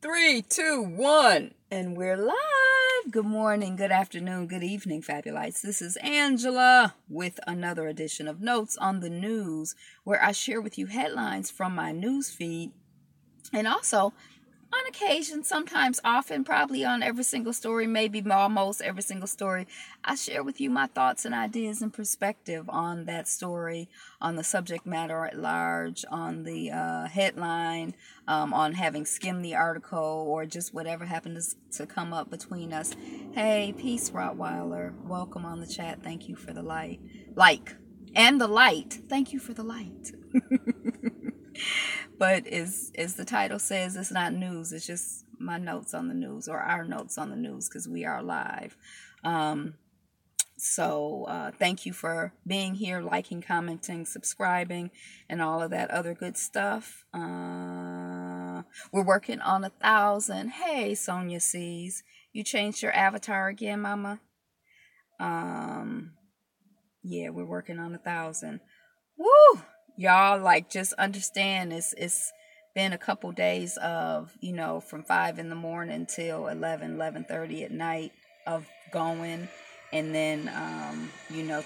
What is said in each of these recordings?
3, 2, 1, and we're live. Good morning, good afternoon, good evening, Fabulites. This is Angela with another edition of Notes on the News, where I share with you headlines from my news feed, and also on occasion, sometimes, often, probably on every single story, maybe almost every single story, I share with you my thoughts and ideas and perspective on that story, on the subject matter at large, on the headline, on having skimmed the article, or just whatever happened to come up between us. Hey, peace, Rottweiler. Welcome on the chat. Thank you for the and the light. Thank you for the light. But as the title says, it's not news. It's just my notes on the news, or our notes on the news, because we are live. So thank you for being here, liking, commenting, subscribing, and all of that other good stuff. We're working on 1,000. Hey, Sonia sees. You changed your avatar again, Mama? Yeah, we're working on 1,000. Woo! Y'all, just understand it's been a couple days of, from 5 in the morning till 11:30 at night of going, and then,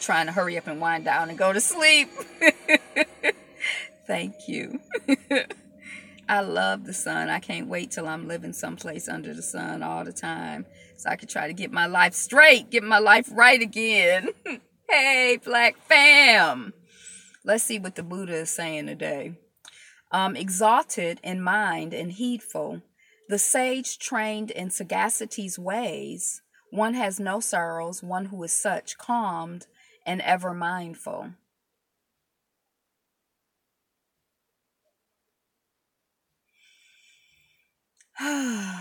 trying to hurry up and wind down and go to sleep. Thank you. I love the sun. I can't wait till I'm living someplace under the sun all the time, so I can try to get my life straight, get my life right again. Hey, Black fam. Let's see what the Buddha is saying today. Exalted in mind and heedful, the sage trained in sagacity's ways, one has no sorrows, one who is such, calmed and ever mindful. To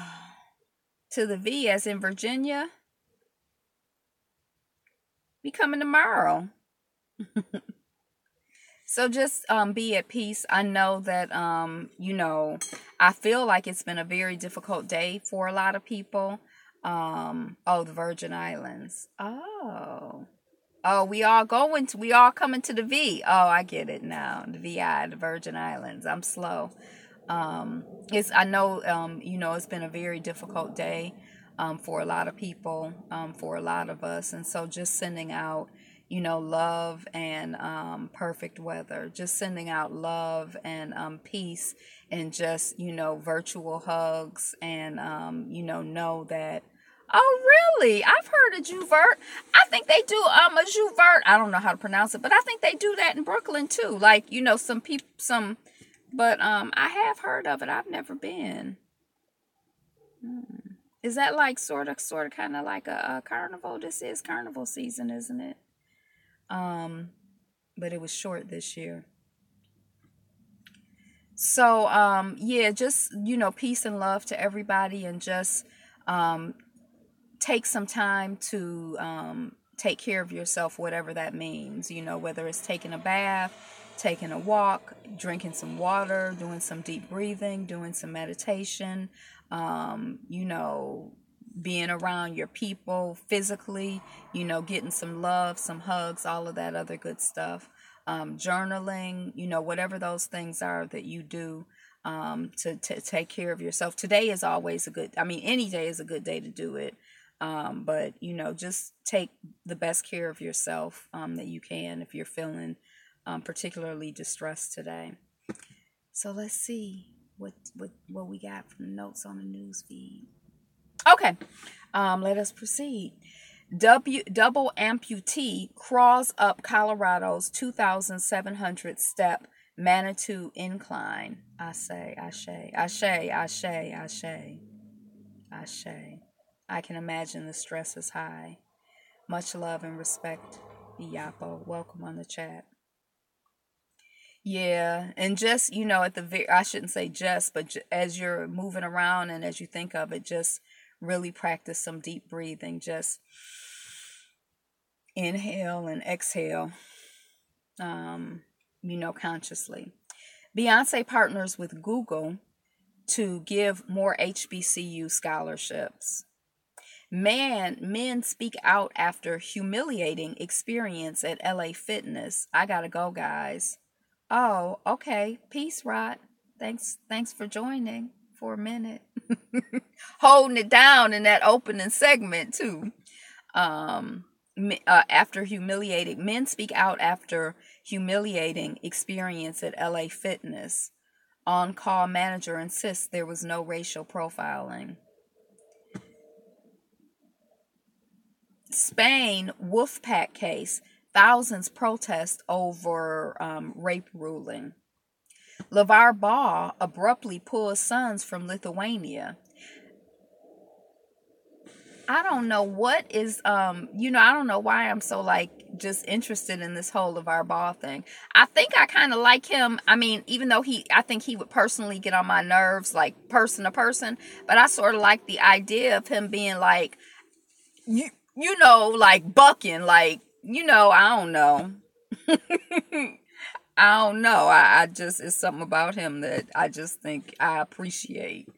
the V, as in Virginia. Be coming tomorrow. So just be at peace. I know that, I feel like it's been a very difficult day for a lot of people. The Virgin Islands. Oh, we all coming to the V. Oh, I get it now. The VI, the Virgin Islands. I'm slow. It's been a very difficult day, for a lot of people, for a lot of us. And so just sending out, love and perfect weather. Just sending out love and peace, and just, virtual hugs, and, know that, oh, really? I've heard of Juvert. I think they do a Juvert. I don't know how to pronounce it, but I think they do that in Brooklyn too. But I have heard of it. I've never been. Is that sort of kind of like a carnival? This is carnival season, isn't it? But it was short this year. So, just, peace and love to everybody, and just, take some time to, take care of yourself, whatever that means, whether it's taking a bath, taking a walk, drinking some water, doing some deep breathing, doing some meditation, being around your people physically, getting some love, some hugs, all of that other good stuff. Journaling, whatever those things are that you do, to take care of yourself. Today is always any day is a good day to do it. But, just take the best care of yourself, that you can, if you're feeling, particularly distressed today. So let's see what we got from the notes on the news feed. Okay, let us proceed. Double amputee crawls up Colorado's 2,700 step Manitou incline. I say, ashe, ashe, ashe, ashe, ashe. I can imagine the stress is high. Much love and respect, Yapo. Welcome on the chat. Yeah, and just, I shouldn't say just, but as you're moving around and as you think of it, just really practice some deep breathing. Just inhale and exhale, consciously. Beyonce partners with Google to give more HBCU scholarships. Men speak out after humiliating experience at LA Fitness. I gotta go, guys. Oh, okay. Peace, Rod. Thanks for joining. for a minute. Holding it down in that opening segment, too. After humiliating, men speak out after humiliating experience at LA Fitness. On-call manager insists there was no racial profiling. Spain, Wolfpack case. Thousands protest over rape ruling. LeVar Ball abruptly pulls sons from Lithuania. I don't know what is, I don't know why I'm so, just interested in this whole LeVar Ball thing. I think I kind of like him. I mean, even though I think he would personally get on my nerves, like, person to person. But I sort of like the idea of him being, like, bucking, I don't know. I don't know. I just, it's something about him that I just think I appreciate,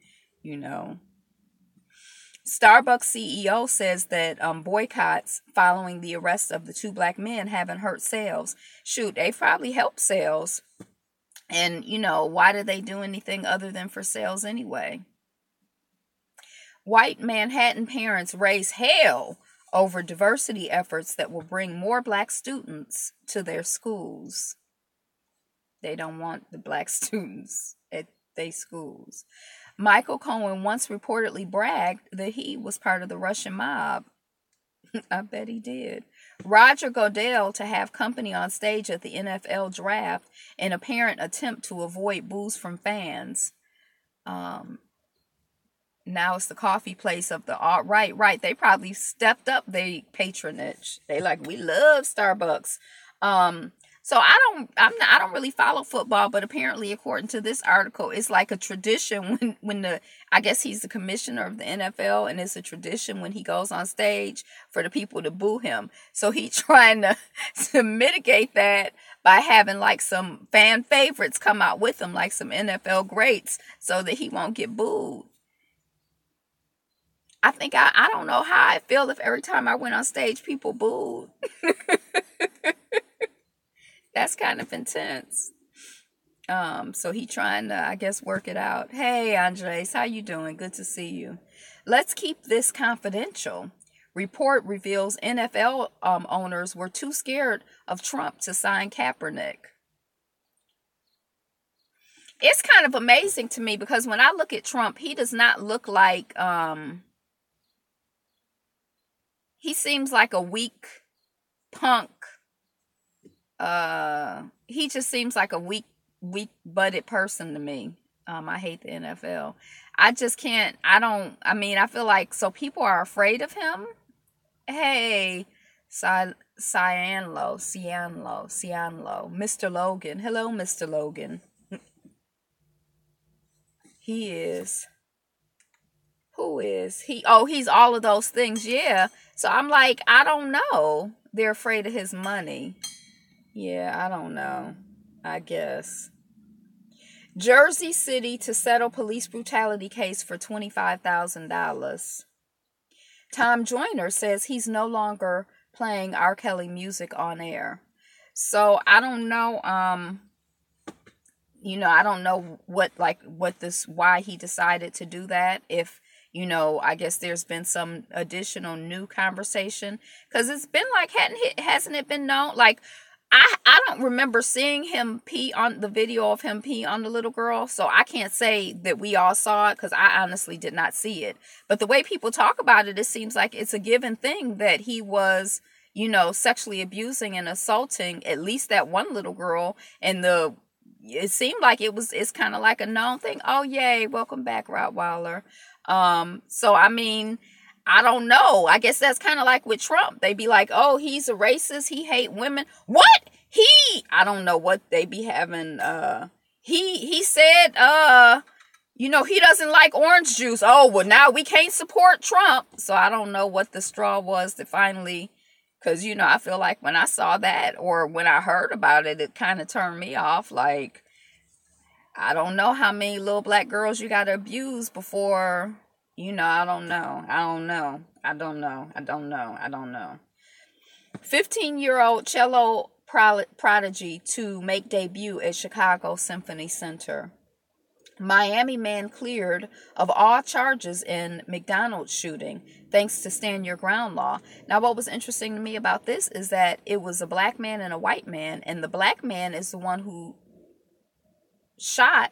Starbucks CEO says that boycotts following the arrest of the two black men haven't hurt sales. Shoot, they probably helped sales. And, why did they do anything other than for sales anyway? White Manhattan parents raise hell over diversity efforts that will bring more black students to their schools. They don't want the black students at their schools. Michael Cohen once reportedly bragged that he was part of the Russian mob. I bet he did. Roger Goodell to have company on stage at the NFL draft, an apparent attempt to avoid boos from fans. Now it's the coffee place of the alt-right. Right, they probably stepped up their patronage. They we love Starbucks. So I don't really follow football, but apparently, according to this article, it's like a tradition when I guess he's the commissioner of the NFL, and it's a tradition when he goes on stage for the people to boo him. So he's trying to mitigate that by having some fan favorites come out with him, like some NFL greats, so that he won't get booed. I think I don't know how I feel if every time I went on stage, people booed. That's kind of intense. So he trying to, I guess, work it out. Hey, Andres, how you doing? Good to see you. Let's keep this confidential. Report reveals NFL owners were too scared of Trump to sign Kaepernick. It's kind of amazing to me because when I look at Trump, he does not look like, he seems like a weak punk. He just seems like a weak-butted person to me. I hate the NFL. I just can't, I feel like, so people are afraid of him. Hey, Cianlo, Mr. Logan. Hello, Mr. Logan. He is. Who is he? Oh, he's all of those things. Yeah. So I'm like, I don't know. They're afraid of his money. Yeah, I don't know. I guess. Jersey City to settle police brutality case for $25,000. Tom Joyner says he's no longer playing R. Kelly music on air. So I don't know. I don't know why he decided to do that. If I guess there's been some additional new conversation because it's been hasn't it been known? I don't remember seeing him pee on the video of him pee on the little girl. So I can't say that we all saw it because I honestly did not see it. But the way people talk about it, it seems like it's a given thing that he was, sexually abusing and assaulting at least that one little girl. And it seemed like it's kind of like a known thing. Oh, yay. Welcome back, Rottweiler. So, I don't know. I guess that's kind of like with Trump. They be like, oh, he's a racist. He hate women. What? I don't know what they be having. He said, he doesn't like orange juice. Oh, well, now we can't support Trump. So I don't know what the straw was that finally, because, I feel like when I saw that or when I heard about it, it kind of turned me off. I don't know how many little black girls you got to abuse before... I don't know. 15-year-old cello prodigy to make debut at Chicago Symphony Center. Miami man cleared of all charges in McDonald's shooting thanks to stand your ground law. Now, what was interesting to me about this is that it was a black man and a white man, and the black man is the one who shot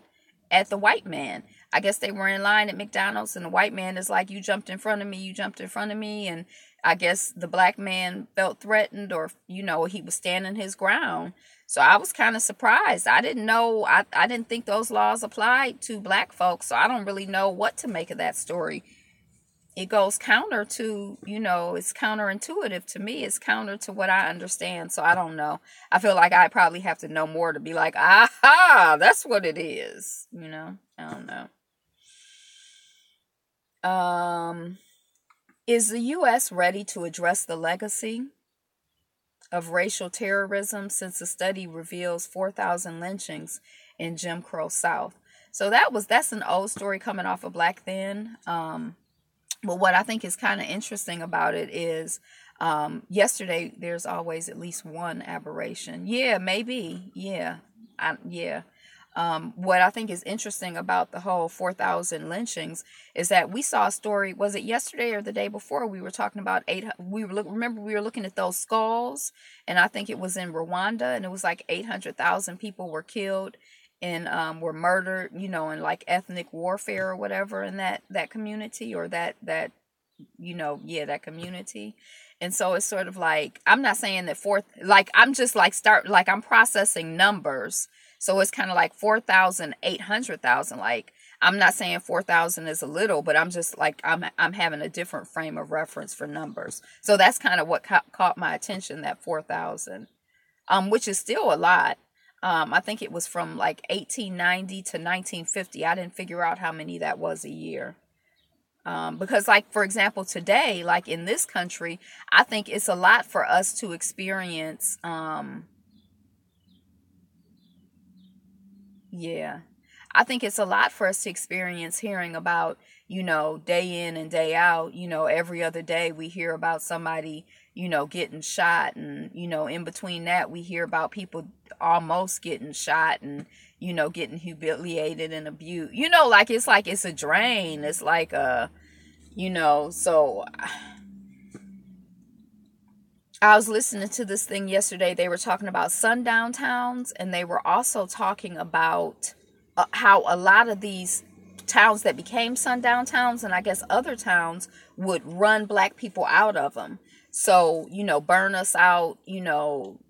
at the white man. I guess they were in line at McDonald's, and the white man is like, you jumped in front of me, you jumped in front of me. And I guess the black man felt threatened, or, he was standing his ground. So I was kind of surprised. I didn't know, I didn't think those laws applied to black folks. So I don't really know what to make of that story. It goes counter to, it's counterintuitive to me. It's counter to what I understand. So I don't know. I feel like I probably have to know more to be like, aha, that's what it is. I don't know. Is the U.S. ready to address the legacy of racial terrorism since a study reveals 4,000 lynchings in Jim Crow South? So that's an old story coming off of Black Then. But what I think is kind of interesting about it is yesterday there's always at least one aberration. Yeah, maybe. Yeah. What I think is interesting about the whole 4,000 lynchings is that we saw a story, was it yesterday or the day before, we were talking about remember we were looking at those skulls, and I think it was in Rwanda, and it was like 800,000 people were killed and were murdered, in like ethnic warfare or whatever in that community, or that community. And so it's sort of like, I'm not saying that I'm processing numbers. So it's kind of like 4,000, 800,000. Like, I'm not saying 4,000 is a little, but I'm just like, I'm having a different frame of reference for numbers. So that's kind of what caught my attention, that 4,000, which is still a lot. I think it was from like 1890 to 1950. I didn't figure out how many that was a year. Because like, for example, today, like in this country, I think it's a lot for us to experience. I think it's a lot for us to experience hearing about, day in and day out, every other day we hear about somebody, getting shot. And, in between that, we hear about people almost getting shot and, getting humiliated and abused, like it's a drain. It's like so I was listening to this thing yesterday. They were talking about sundown towns, and they were also talking about how a lot of these towns that became sundown towns, and I guess other towns, would run black people out of them. So, burn us out,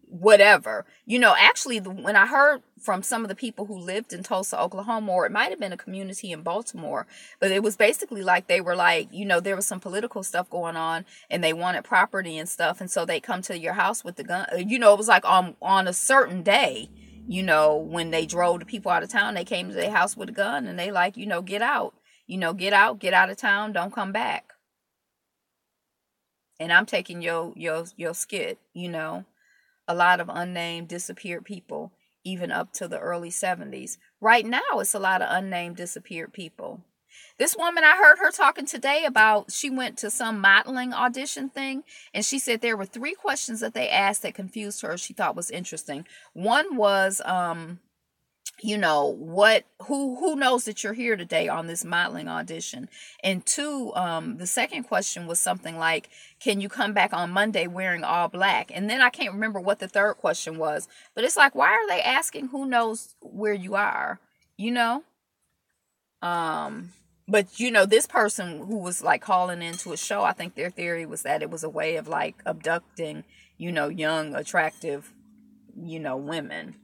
whatever. Actually, when I heard from some of the people who lived in Tulsa, Oklahoma, or it might have been a community in Baltimore, but it was basically like they were like, there was some political stuff going on and they wanted property and stuff. And so they come to your house with the gun. It was like on a certain day, when they drove the people out of town, they came to their house with a gun and they like, get out, get out of town, don't come back. And I'm taking your skit, a lot of unnamed disappeared people, even up to the early 70s. Right now, it's a lot of unnamed disappeared people. This woman, I heard her talking today about, she went to some modeling audition thing, and she said there were 3 questions that they asked that confused her, she thought was interesting. One was, who knows that you're here today on this modeling audition? And 2, the second question was something like, can you come back on Monday wearing all black? And then I can't remember what the third question was, but it's like, why are they asking who knows where you are? But this person who was like calling into a show, I think their theory was that it was a way of like abducting, young, attractive, women.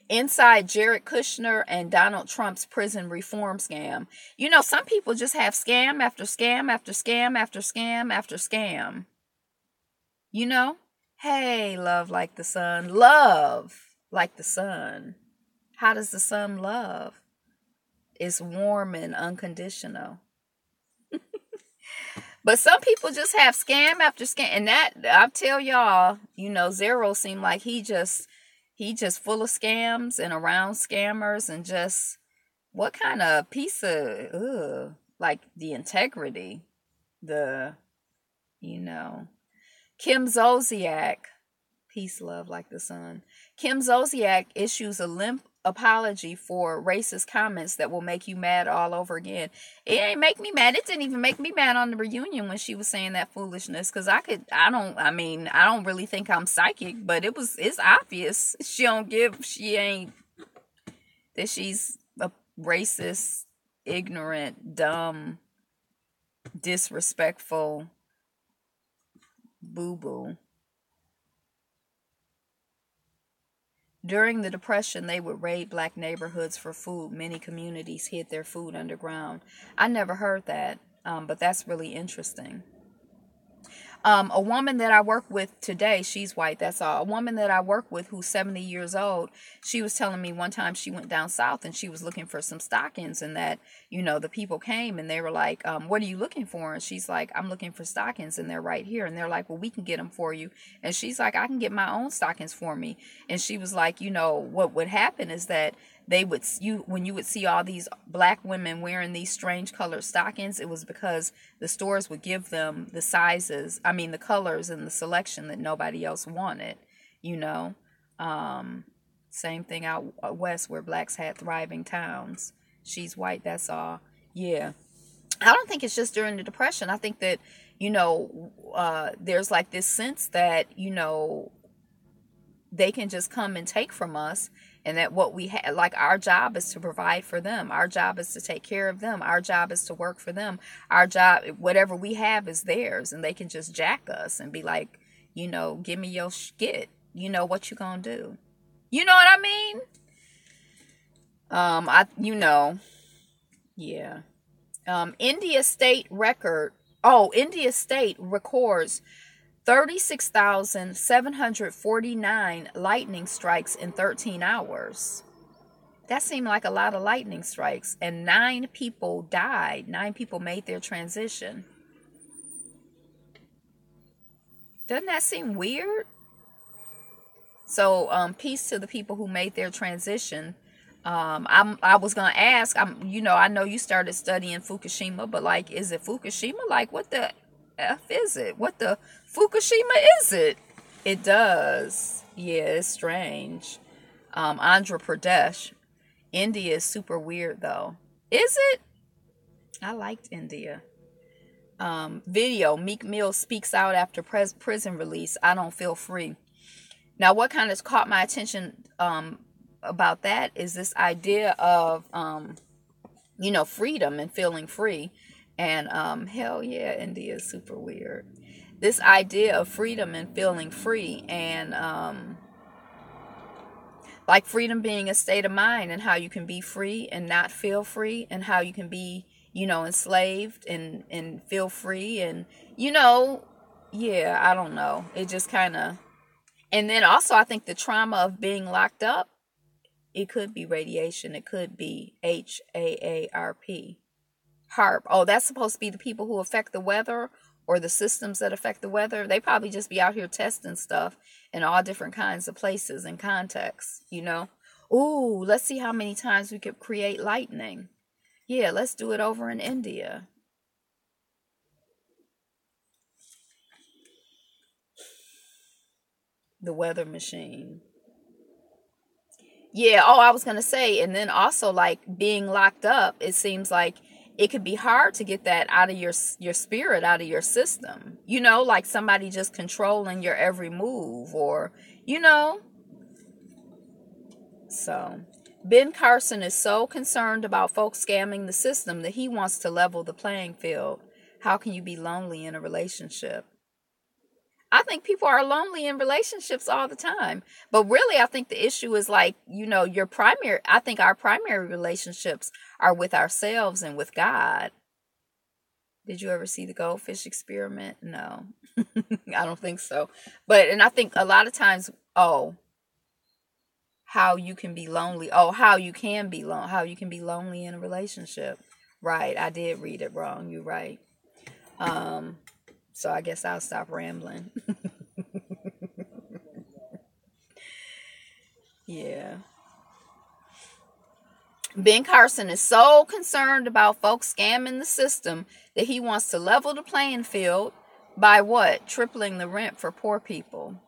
Inside Jared Kushner and Donald Trump's prison reform scam. Some people just have scam after scam after scam after scam after scam. Hey, love like the sun. Love like the sun. How does the sun love? It's warm and unconditional. But some people just have scam after scam. And that, I tell y'all, Zero seemed like he just full of scams and around scammers, and just what kind of piece of, like the integrity, Kim Zolciack, peace, love like the sun. Kim Zolciack issues a limp apology for racist comments that will make you mad all over again. It ain't make me mad. It didn't even make me mad on the reunion when she was saying that foolishness. Cause I don't really think I'm psychic, but it's obvious. She ain't, that she's a racist, ignorant, dumb, disrespectful boo-boo. During the Depression, they would raid black neighborhoods for food. Many communities hid their food underground. I never heard that, but that's really interesting. A woman that I work with today, she's white, that's all. A woman that I work with who's 70 years old, she was telling me one time she went down south and she was looking for some stockings, and that, the people came and they were like, what are you looking for? And she's like, I'm looking for stockings and they're right here. And they're like, well, we can get them for you. And she's like, I can get my own stockings for me. And she was like, what would happen is that when you would see all these black women wearing these strange colored stockings, it was because the stores would give them the colors and the selection that nobody else wanted, Same thing out west where blacks had thriving towns. She's white, that's all. Yeah. I don't think it's just during the Depression. I think that, there's like this sense that, they can just come and take from us, and that what we have, like, our job is to provide for them. Our job is to take care of them. Our job is to work for them. Our job, whatever we have, is theirs, and they can just jack us and be like, give me your skit. What you gonna do? You know what I mean? Yeah. India State records 36,749 lightning strikes in 13 hours. That seemed like a lot of lightning strikes. And 9 people died. 9 people made their transition. Doesn't that seem weird? So, peace to the people who made their transition. I was gonna ask. I know you started studying Fukushima, but like, is it Fukushima? Like, what the F is it? What the Fukushima is it? It does. Yeah, it's strange. Andhra Pradesh. India is super weird though. Is it? I liked India. Video. Meek Mill speaks out after prison release. I don't feel free. Now, what kind of caught my attention about that is this idea of freedom and feeling free. And hell yeah, India is super weird. This idea of freedom and feeling free, and like freedom being a state of mind, and how you can be free and not feel free, and how you can be, enslaved and feel free, and yeah, I don't know. It just kind of, and then also I think the trauma of being locked up, it could be radiation, it could be HAARP. HARP. Oh, that's supposed to be the people who affect the weather, or the systems that affect the weather. They probably just be out here testing stuff in all different kinds of places and contexts, Ooh, let's see how many times we could create lightning. Yeah, let's do it over in India. The weather machine. Yeah, I was going to say, and then also, like, being locked up, it seems like it could be hard to get that out of your spirit, out of your system. Like somebody just controlling your every move, or, So, Ben Carson is so concerned about folks scamming the system that he wants to level the playing field. How can you be lonely in a relationship? I think people are lonely in relationships all the time. But really, I think the issue is like, I think our primary relationships are with ourselves and with God. Did you ever see the goldfish experiment? No, I don't think so. And I think a lot of times, how you can be lonely. How you can be lonely in a relationship. Right. I did read it wrong. You're right. So I guess I'll stop rambling. Yeah. Ben Carson is so concerned about folks scamming the system that he wants to level the playing field by what? Tripling the rent for poor people.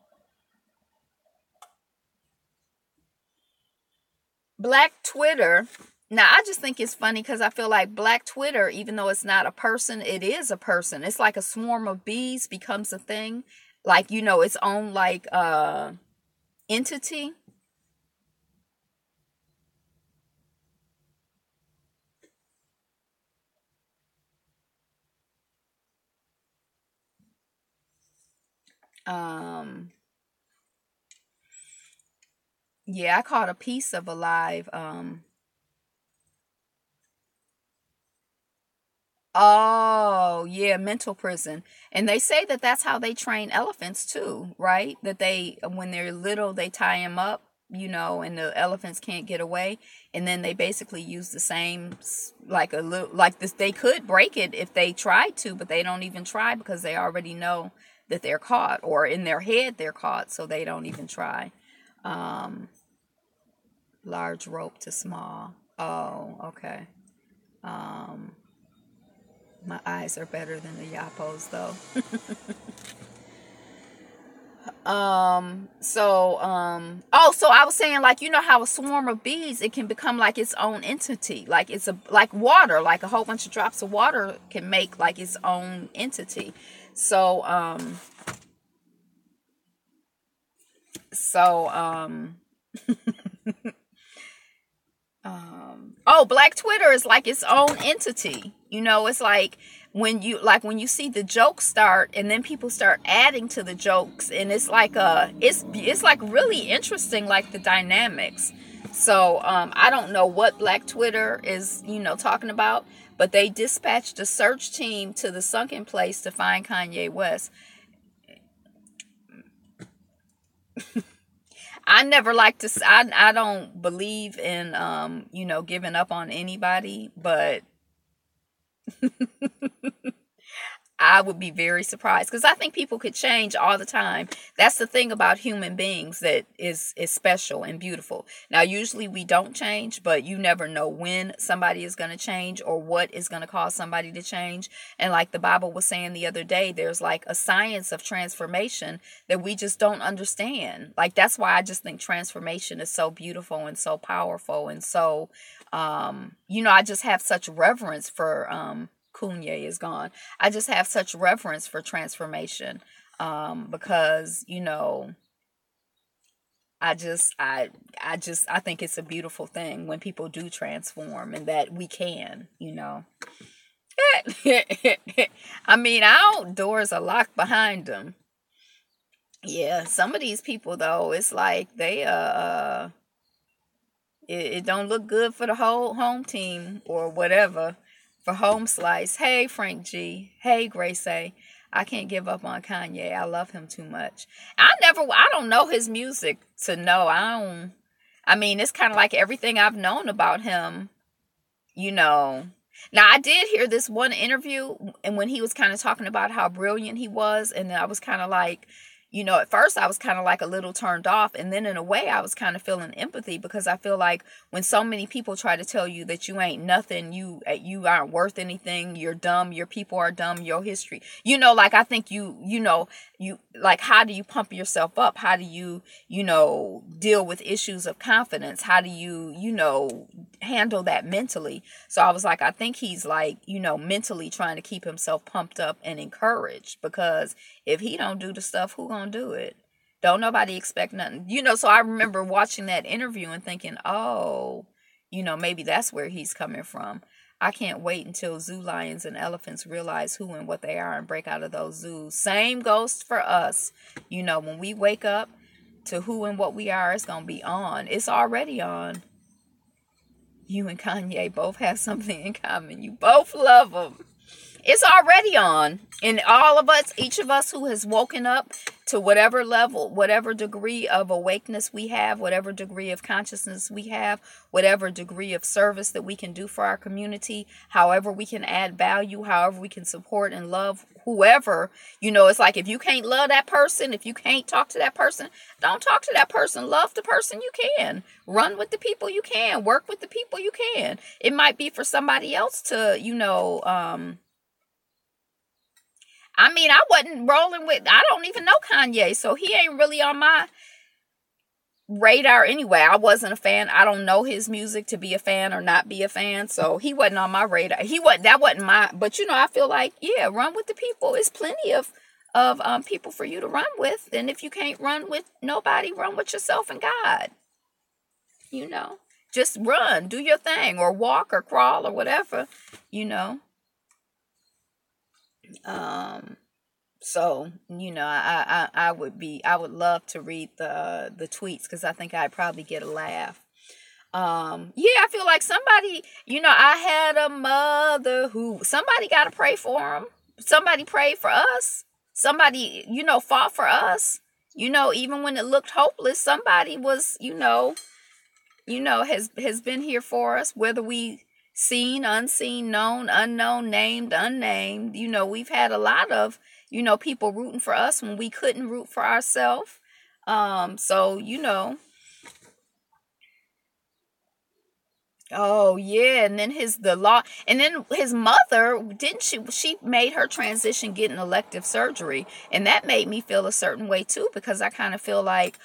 Black Twitter. Now, I just think it's funny because I feel like Black Twitter, even though it's not a person, it is a person. It's like a swarm of bees becomes a thing, like its own like entity. Um, yeah, I caught a piece of a live. Oh, yeah, mental prison. And they say that that's how they train elephants too, right? That they, when they're little, they tie them up, and the elephants can't get away. And then they basically use the same, like a little, like this, they could break it if they tried to, but they don't even try because they already know that they're caught, or in their head they're caught, so they don't even try. Um, Large rope to small. Oh, okay. Um, My eyes are better than the Yapos, though. So I was saying, like, how a swarm of bees, it can become like its own entity. Like it's like water, like a whole bunch of drops of water can make like its own entity. So, so, oh, Black Twitter is like its own entity. It's like when you see the jokes start, and then people start adding to the jokes, and it's like it's like really interesting, like the dynamics. So I don't know what Black Twitter is talking about, but they dispatched a search team to the sunken place to find Kanye West. I never like to. I don't believe in giving up on anybody, but I would be very surprised because I think people could change all the time. That's the thing about human beings that is special and beautiful. Now, usually we don't change, but you never know when somebody is going to change or what is going to cause somebody to change. And like the Bible was saying the other day, there's like a science of transformation that we just don't understand. Like that's why I just think transformation is so beautiful and so powerful and so I just have such reverence for Kanye is gone. I just have such reverence for transformation because I think it's a beautiful thing when people do transform and that we can. I mean, our doors are locked behind them. Yeah, some of these people though, it's like they it don't look good for the whole home team or whatever. For home slice. Hey Frank G. Hey Grace A. I can't give up on Kanye. I love him too much. I don't know his music to know. I mean, it's kind of like everything I've known about him, you know. Now, I did hear this one interview, and when he was kind of talking about how brilliant he was, and I was kind of like, at first I was kind of like a little turned off, and then in a way I was kind of feeling empathy because I feel like when so many people try to tell you that you ain't nothing, you aren't worth anything, you're dumb, your people are dumb, your history, like I think you like, how do you pump yourself up? How do you deal with issues of confidence? How do you handle that mentally? So I was like, I think he's like mentally trying to keep himself pumped up and encouraged, because if he don't do the stuff, who gonna do it? Don't nobody expect nothing. So I remember watching that interview and thinking, oh, maybe that's where he's coming from. I can't wait until zoo lions and elephants realize who and what they are and break out of those zoos. Same goes for us. When we wake up to who and what we are, it's going to be on. It's already on. You and Kanye both have something in common. You both love him. It's already on. And all of us, each of us who has woken up to whatever level, whatever degree of awakeness we have, whatever degree of consciousness we have, whatever degree of service that we can do for our community, however we can add value, however we can support and love whoever, it's like, if you can't love that person, if you can't talk to that person, don't talk to that person. Love the person you can. Run with the people you can. Work with the people you can. It might be for somebody else to, I mean, I wasn't rolling with, I don't even know Kanye, so he ain't really on my, radar anyway. I wasn't a fan. I don't know his music to be a fan or not be a fan. So he wasn't on my radar. That wasn't my, but I feel like, yeah, run with the people. It's plenty of people for you to run with. And if you can't run with nobody, run with yourself and God. Just run, do your thing, or walk or crawl or whatever, So, I would love to read the tweets, because I think I'd probably get a laugh. Yeah, I feel like somebody, I had a mother somebody got to pray for him. Somebody prayed for us. Somebody, fought for us. Even when it looked hopeless, somebody was, has been here for us, whether we seen, unseen, known, unknown, named, unnamed. We've had a lot of, people rooting for us when we couldn't root for ourselves. So, oh yeah, and then his mother, didn't she made her transition getting elective surgery, and that made me feel a certain way too, because I kind of feel like,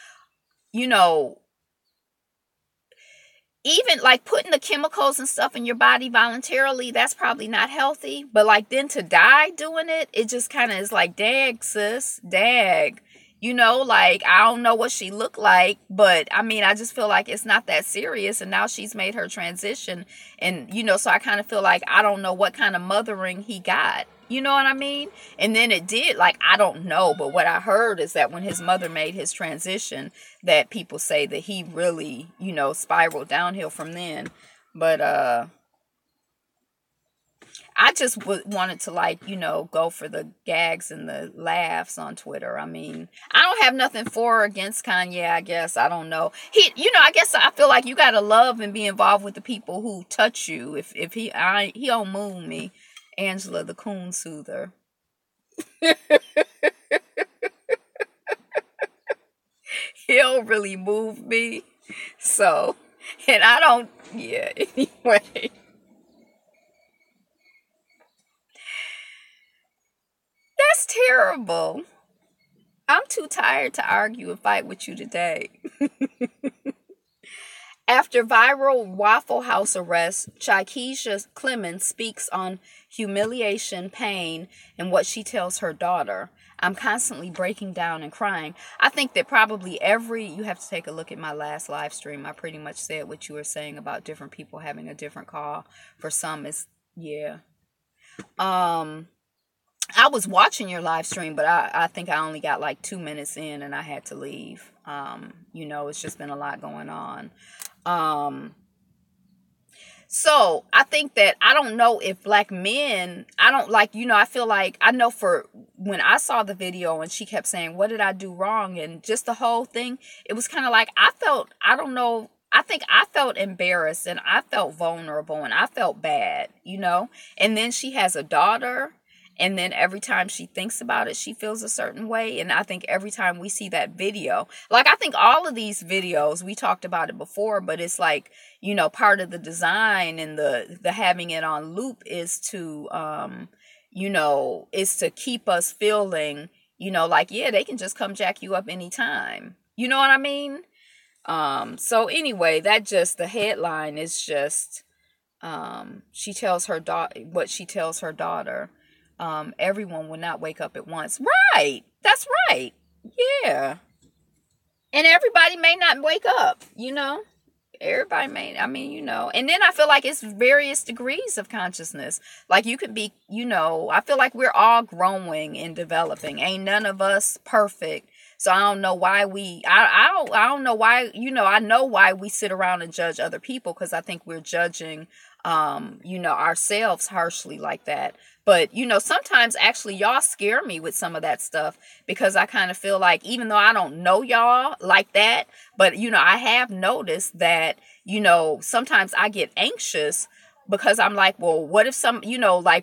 even like putting the chemicals and stuff in your body voluntarily, that's probably not healthy. But like then to die doing it, it just kind of is like, dag, sis, dag. Like, I don't know what she looked like, but I mean, I just feel like it's not that serious. And now she's made her transition. And, so I kind of feel like I don't know what kind of mothering he got. You know what I mean? And then it did, like, I don't know. But what I heard is that when his mother made his transition, that people say that he really, spiraled downhill from then. But, I just wanted to go for the gags and the laughs on Twitter. I mean, I don't have nothing for or against Kanye, I guess. I don't know. I guess I feel like you got to love and be involved with the people who touch you. If he don't move me. Angela, the coon soother. He'll really move me. So, and I don't, yeah, anyway. That's terrible. I'm too tired to argue and fight with you today. After viral Waffle House arrest, Chakeisha Clemens speaks on humiliation, pain, and what she tells her daughter. I'm constantly breaking down and crying. I think that probably you have to take a look at my last live stream. I pretty much said what you were saying about different people having a different call. For some, it's, yeah. I was watching your live stream, but I think I only got like 2 minutes in and I had to leave. It's just been a lot going on. So I think that, I don't know if black men, I don't like, I feel like, I know for when I saw the video and she kept saying, what did I do wrong? And just the whole thing, it was kind of like, I think I felt embarrassed and I felt vulnerable and I felt bad, and then she has a daughter. And then every time she thinks about it, she feels a certain way. And I think every time we see that video, like, I think all of these videos, we talked about it before, but it's like, part of the design and the having it on loop is to, is to keep us feeling, like, yeah, they can just come jack you up anytime. You know what I mean? So anyway, the headline is just, she tells her what she tells her daughter. Everyone will not wake up at once. Right. That's right. Yeah. And everybody may not wake up, Everybody may, and then I feel like it's various degrees of consciousness. Like you could be, I feel like we're all growing and developing. Ain't none of us perfect. So I don't know why I don't know why, I know why we sit around and judge other people, because I think we're judging, ourselves harshly like that. But, sometimes actually y'all scare me with some of that stuff, because I kind of feel like, even though I don't know y'all like that, but, I have noticed that, sometimes I get anxious because I'm like, well, what if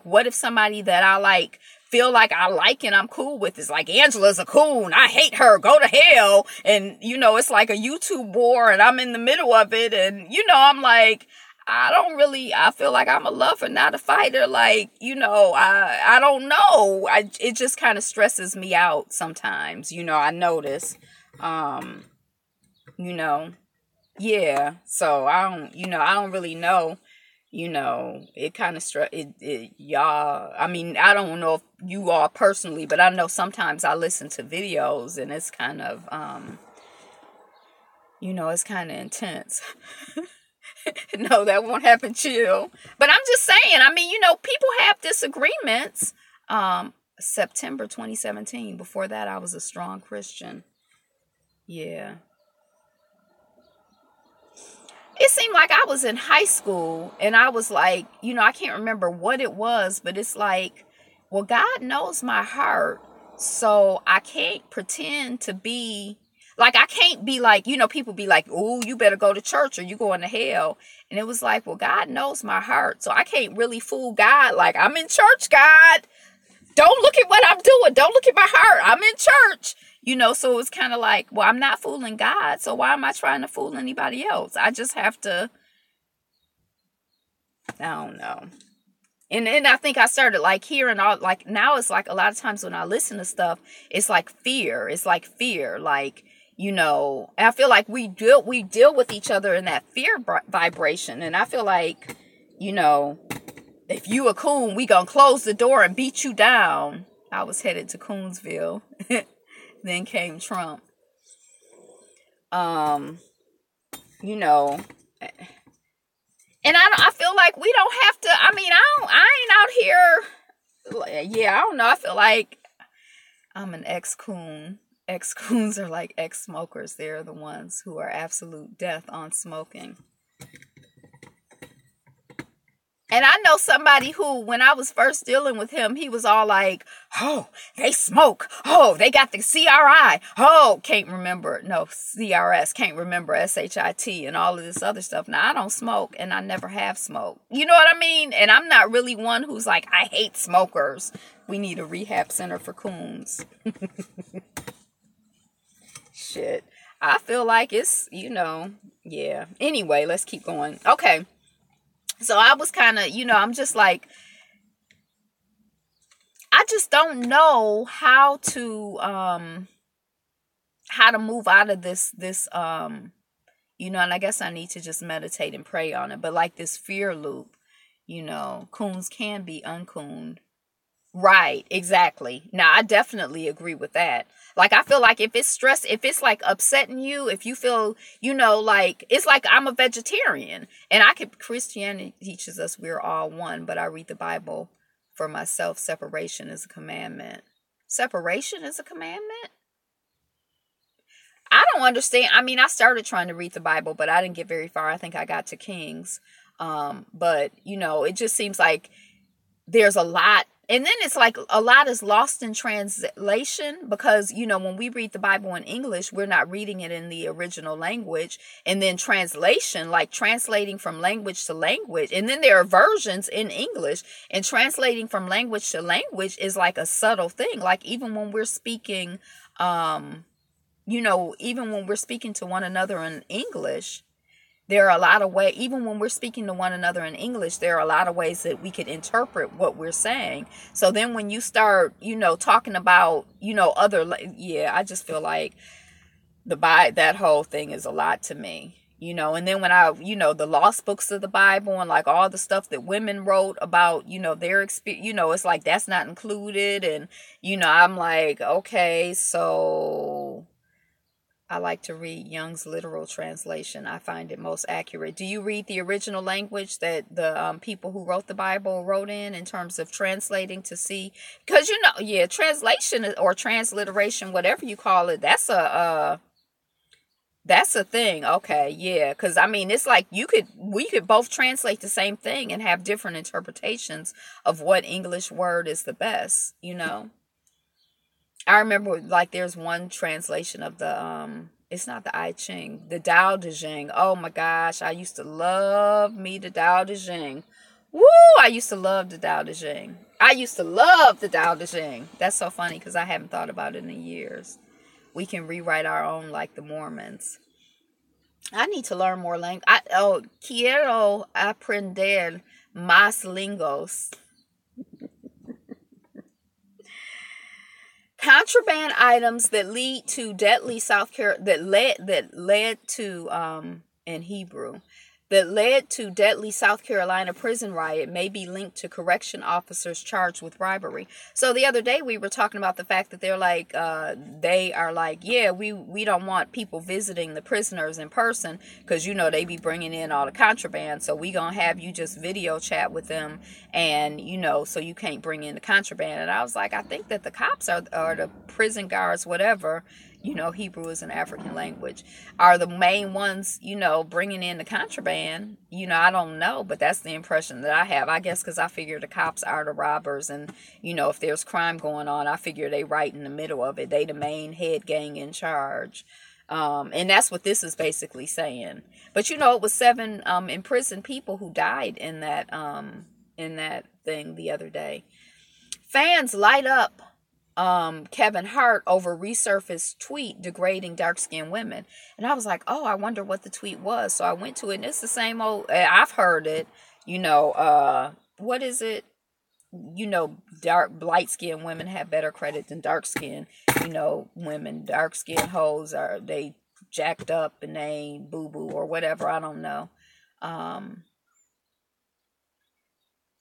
what if somebody that I like, feel like I like and I'm cool with is like, Angela's a coon, I hate her, go to hell. And, it's like a YouTube war and I'm in the middle of it. And, I'm like, I feel like I'm a lover, not a fighter. Like, I don't know. It just kind of stresses me out sometimes, I notice. you know. Yeah, so I don't really know, it kind of y'all. I mean, I don't know if you all personally, but I know sometimes I listen to videos and it's kind of, it's kind of intense. No, that won't happen, chill. But I'm just saying, I mean, people have disagreements. September 2017. Before that, I was a strong Christian. Yeah. It seemed like I was in high school and I was like, I can't remember what it was, but it's like, well, God knows my heart. So I can't pretend to be like, I can't be like, people be like, oh, you better go to church or you going to hell. And it was like, well, God knows my heart. So I can't really fool God. Like, I'm in church, God. Don't look at what I'm doing. Don't look at my heart. I'm in church. So it was kind of like, well, I'm not fooling God. So why am I trying to fool anybody else? I just have to, I don't know. And then I think I started like hearing all, like now it's like a lot of times when I listen to stuff, it's like fear. It's like fear. Like, I feel like we deal with each other in that fear vibration. And I feel like, if you a coon, we gonna close the door and beat you down. I was headed to Coonsville. Then came Trump. You know, and I feel like we don't have to. I mean, I ain't out here. Yeah, I don't know. I feel like I'm an ex-coon. Ex-coons are like ex-smokers. They're the ones who are absolute death on smoking. And I know somebody who, when I was first dealing with him, he was all like, oh, they smoke. Oh, they got the CRI. Oh, can't remember. No, CRS, can't remember SHIT and all of this other stuff. Now, I don't smoke and I never have smoked. You know what I mean? And I'm not really one who's like, I hate smokers. We need a rehab center for coons. Shit. I feel like it's, yeah. Anyway, let's keep going. Okay. So I was kind of, I'm just like, I just don't know how to move out of this, and I guess I need to just meditate and pray on it. But like this fear loop, coons can be uncooned. Right, exactly. Now, I definitely agree with that. Like, I feel like if it's stress, if it's like upsetting you, if you feel, like, it's like I'm a vegetarian and Christianity teaches us we're all one, but I read the Bible for myself. Separation is a commandment. Separation is a commandment? I don't understand. I mean, I started trying to read the Bible, but I didn't get very far. I think I got to Kings. But, it just seems like there's a lot. And then it's like a lot is lost in translation because, when we read the Bible in English, we're not reading it in the original language. And then translation, like translating from language to language. And then there are versions in English, and translating from language to language is like a subtle thing. Like even when we're speaking, even when we're speaking to one another in English, there are a lot of ways, even when we're speaking to one another in English, there are a lot of ways that we could interpret what we're saying. So then when you start, talking about, I just feel like that whole thing is a lot to me, and then when the lost books of the Bible and like all the stuff that women wrote about, their experience, it's like that's not included. And, I'm like, okay, so I like to read Young's literal translation. I find it most accurate. Do you read the original language that the people who wrote the Bible wrote in terms of translating to see? Because, translation or transliteration, whatever you call it, that's a thing. Okay, yeah. Because, I mean, it's like we could both translate the same thing and have different interpretations of what English word is the best, I remember like there's one translation of the it's not the I Ching, the Tao Te Ching. Oh my gosh, I used to love me the Tao Te Ching. Woo! I used to love the Tao Te Ching. I used to love the Tao Te Ching. That's so funny because I haven't thought about it in years. We can rewrite our own like the Mormons. I need to learn more language. Quiero aprender más lingos. Contraband items that lead to deadly South Carolina that led to in Hebrew that led to deadly South Carolina prison riot may be linked to correction officers charged with bribery. So the other day we were talking about the fact that they are like, yeah, we don't want people visiting the prisoners in person because they be bringing in all the contraband. So we gonna have you just video chat with them, and so you can't bring in the contraband. And I was like, I think that the cops are or the prison guards, whatever. Hebrew is an African language, are the main ones, bringing in the contraband. I don't know, but that's the impression that I have. I guess because I figure the cops are the robbers, and, if there's crime going on, I figure they right in the middle of it. They the main head gang in charge. And that's what this is basically saying. But, it was 7 imprisoned people who died in that thing the other day. Fans light up Kevin Hart over resurfaced tweet degrading dark-skinned women. And I was like, oh, I wonder what the tweet was. So I went to it, and it's the same old, I've heard it, what is it? Light-skinned women have better credit than dark-skinned, women. Dark-skinned hoes they jacked up and they ain't boo-boo or whatever, I don't know.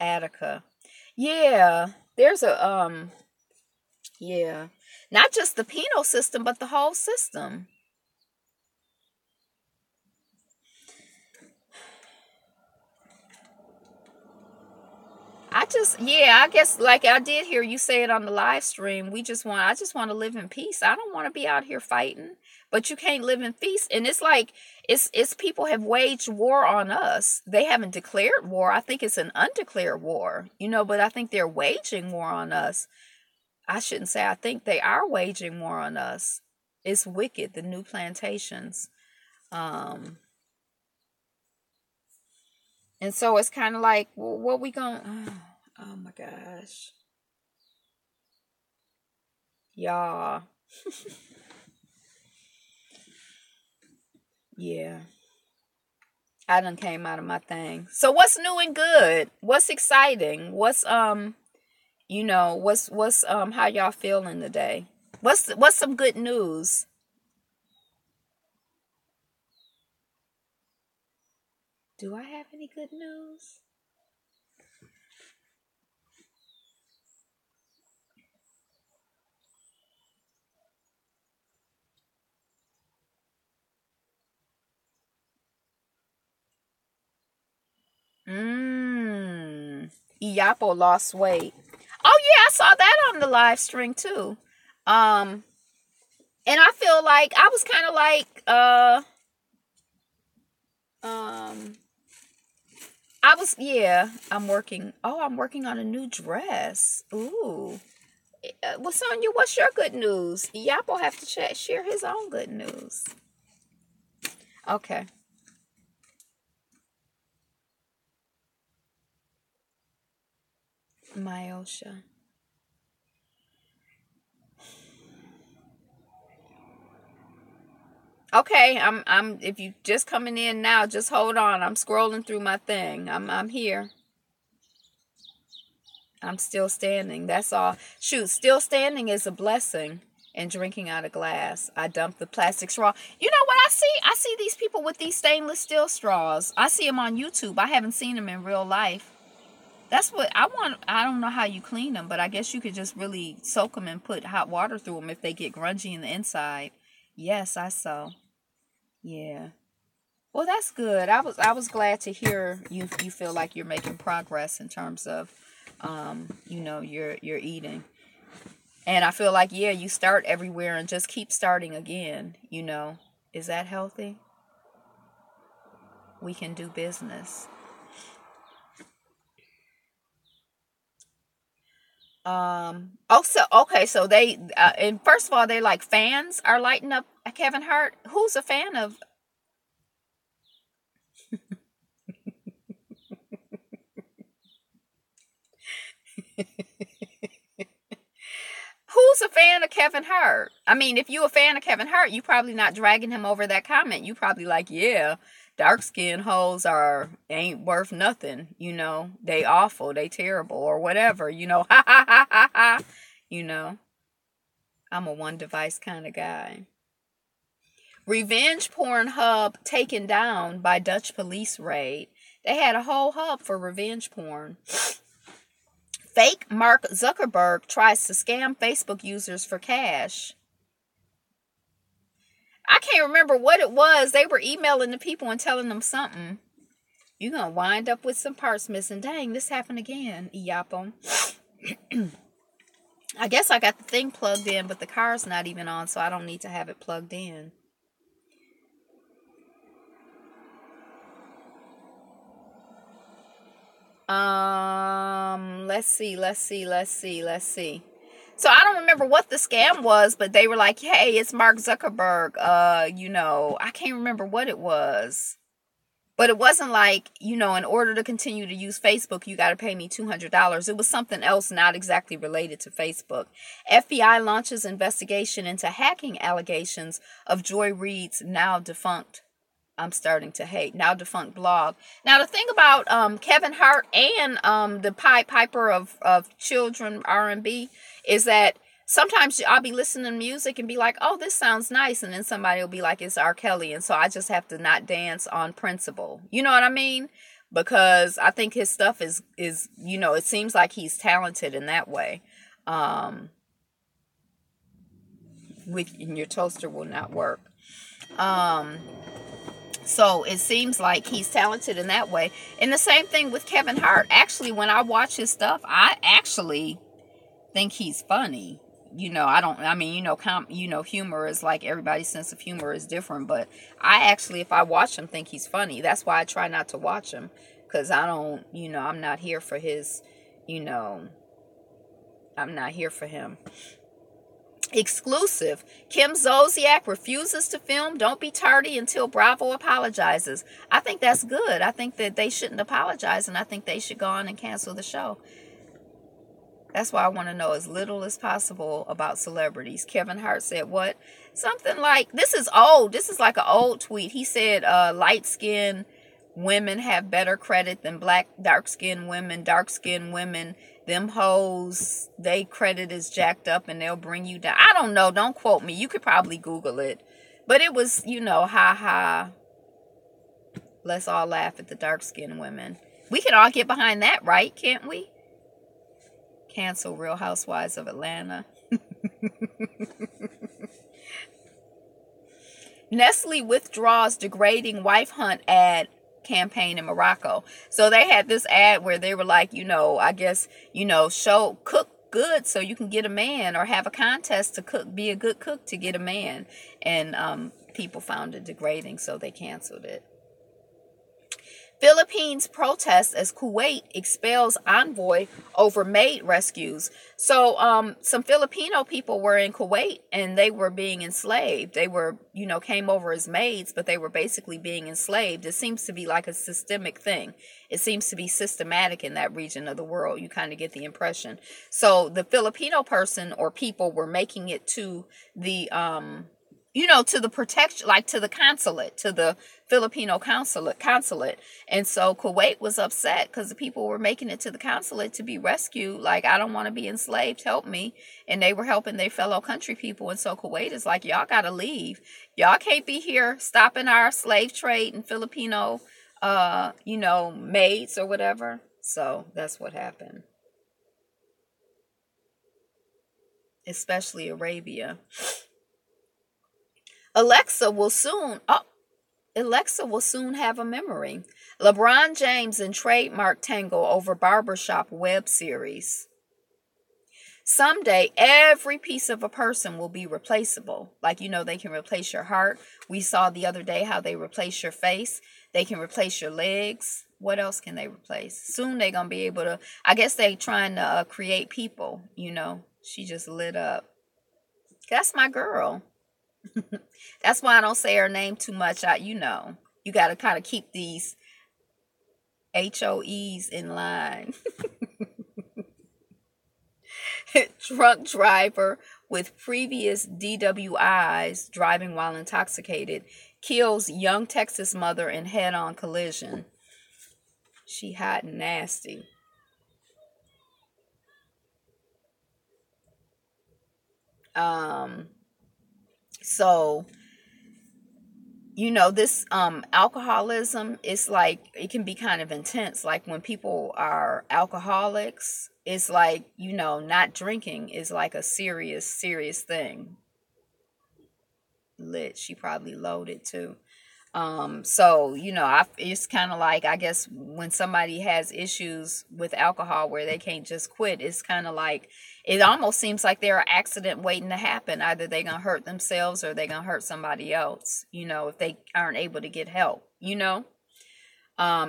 Attica. Yeah, there's a, yeah, not just the penal system, but the whole system. I guess like I did hear you say it on the live stream. I just want to live in peace. I don't want to be out here fighting, but you can't live in peace. And it's like, it's people have waged war on us. They haven't declared war. I think it's an undeclared war, but I think they're waging war on us. I shouldn't say I think they are waging war on us. It's wicked, the new plantations. And so it's kind of like, well, what we going oh my gosh. Y'all. Yeah. I done came out of my thing. So what's new and good? What's exciting? What's what's how y'all feeling today? What's some good news? Do I have any good news? Iapo lost weight. Oh yeah, I saw that on the live stream too. And I feel like I was kind of like I'm working on a new dress. Ooh. Well, Sonya, what's your good news? Yapo have to share his own good news. Okay. Myosha. Okay, I'm if you just coming in now, just hold on. I'm scrolling through my thing. I'm here. I'm still standing. That's all. Shoot, still standing is a blessing. And drinking out of glass. I dump the plastic straw. You know what I see? I see these people with these stainless steel straws. I see them on YouTube. I haven't seen them in real life. That's what I want. I don't know how you clean them, but I guess you could just really soak them and put hot water through them if they get grungy in the inside. Yes, I saw. Yeah. Well, that's good. I was glad to hear you feel like you're making progress in terms of your eating. And I feel like, yeah, you start everywhere and just keep starting again, Is that healthy? We can do business. So they, and first of all, they like fans are lighting up Kevin Hart. Who's a fan of? Who's a fan of Kevin Hart? I mean, if you a fan of Kevin Hart, you probably not dragging him over that comment. You probably like, yeah, dark skinned hoes ain't worth nothing. They awful, they terrible or whatever. Ha ha ha ha ha. I'm a one device kind of guy. Revenge porn hub taken down by Dutch police raid. They had a whole hub for revenge porn. Fake Mark Zuckerberg tries to scam Facebook users for cash. I can't remember what it was. They were emailing the people and telling them something. You're going to wind up with some parts missing. Dang, this happened again, Iyapo. I guess I got the thing plugged in, but the car's not even on, so I don't need to have it plugged in. Let's see. So I don't remember what the scam was, but they were like, hey, it's Mark Zuckerberg. I can't remember what it was. But it wasn't like, in order to continue to use Facebook, you got to pay me $200. It was something else not exactly related to Facebook. FBI launches investigation into hacking allegations of Joy Reid's now defunct blog. Now, the thing about Kevin Hart and the Pied Piper of children R&B is that sometimes I'll be listening to music and be like, oh, this sounds nice. And then somebody will be like, it's R. Kelly. And so I just have to not dance on principle. You know what I mean? Because I think his stuff is it seems like he's talented in that way. And your toaster will not work. So it seems like he's talented in that way. And the same thing with Kevin Hart. Actually, when I watch his stuff, I actually think he's funny. Humor is like everybody's sense of humor is different. But I actually, if I watch him, think he's funny. That's why I try not to watch him. Because I don't, I'm not here for his, I'm not here for him. Exclusive. Kim Zolciack refuses to film Don't Be Tardy until Bravo apologizes. I think that's good. I think that they shouldn't apologize, and I think they should go on and cancel the show. That's why I want to know as little as possible about celebrities. Kevin Hart said what? Something like, this is old. This is like an old tweet. He said light-skinned women have better credit than dark-skinned women. Dark-skinned women, them hoes, they credit is jacked up and they'll bring you down. I don't know. Don't quote me. You could probably Google it. But it was, ha. Let's all laugh at the dark-skinned women. We can all get behind that, right? Can't we? Cancel Real Housewives of Atlanta. Nestle withdraws degrading wife hunt ad campaign in Morocco. So they had this ad where they were like, cook good so you can get a man, or have a contest to be a good cook to get a man. And people found it degrading, so they canceled it. Philippines protests as Kuwait expels envoy over maid rescues. So some Filipino people were in Kuwait and they were being enslaved. They were, came over as maids, but they were basically being enslaved. It seems to be like a systemic thing. It seems to be systematic in that region of the world. You kind of get the impression. So the Filipino person or people were making it to the to the protection, like to the consulate, to the Filipino consulate. And so Kuwait was upset because the people were making it to the consulate to be rescued. Like, I don't want to be enslaved. Help me. And they were helping their fellow country people. And so Kuwait is like, y'all got to leave. Y'all can't be here stopping our slave trade and Filipino, maids or whatever. So that's what happened. Especially Arabia. Alexa will soon have a memory. LeBron James and trademark tangle over barbershop web series. Someday, every piece of a person will be replaceable. Like, they can replace your heart. We saw the other day how they replace your face. They can replace your legs. What else can they replace? Soon they're going to be able to, I guess they trying to create people, She just lit up. That's my girl. That's why I don't say her name too much. You got to kind of keep these HOEs in line. Drunk driver with previous DWIs driving while intoxicated kills young Texas mother in head-on collision. She hot and nasty. Um, so, this alcoholism is like, it can be kind of intense. Like when people are alcoholics, it's like, not drinking is like a serious, serious thing. Lit, she probably loaded too. So, it's kind of like, I guess when somebody has issues with alcohol where they can't just quit, it's kind of like, it almost seems like they're an accident waiting to happen. Either they're going to hurt themselves or they're going to hurt somebody else, if they aren't able to get help.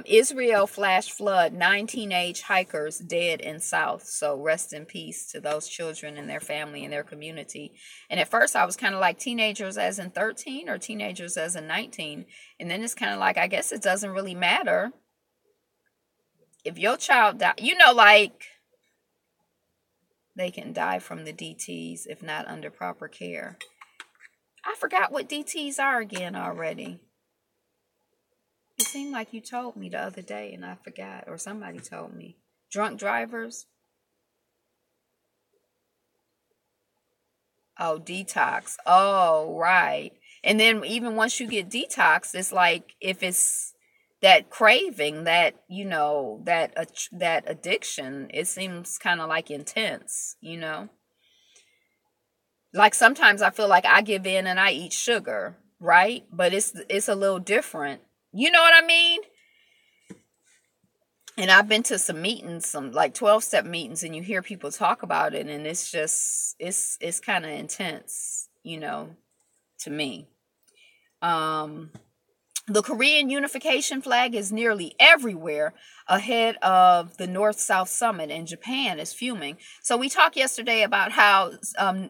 Israel flash flood, 9 teenage hikers dead in South. So rest in peace to those children and their family and their community. And at first I was kind of like, teenagers as in 13 or teenagers as in 19. And then it's kind of like, I guess it doesn't really matter if your child die, like they can die from the DTs if not under proper care. I forgot what DTs are again already. It seemed like you told me the other day and I forgot, or somebody told me. Drunk drivers? Oh, detox. Oh, right. And then even once you get detox, it's like, if it's that craving, that, that addiction, it seems kind of like intense, Like sometimes I feel like I give in and I eat sugar, right? But it's a little different. You know what I mean? And I've been to some meetings, some like 12-step meetings, and you hear people talk about it, and it's just, it's kind of intense, to me. The Korean unification flag is nearly everywhere ahead of the North-South Summit, and Japan is fuming. So we talked yesterday about how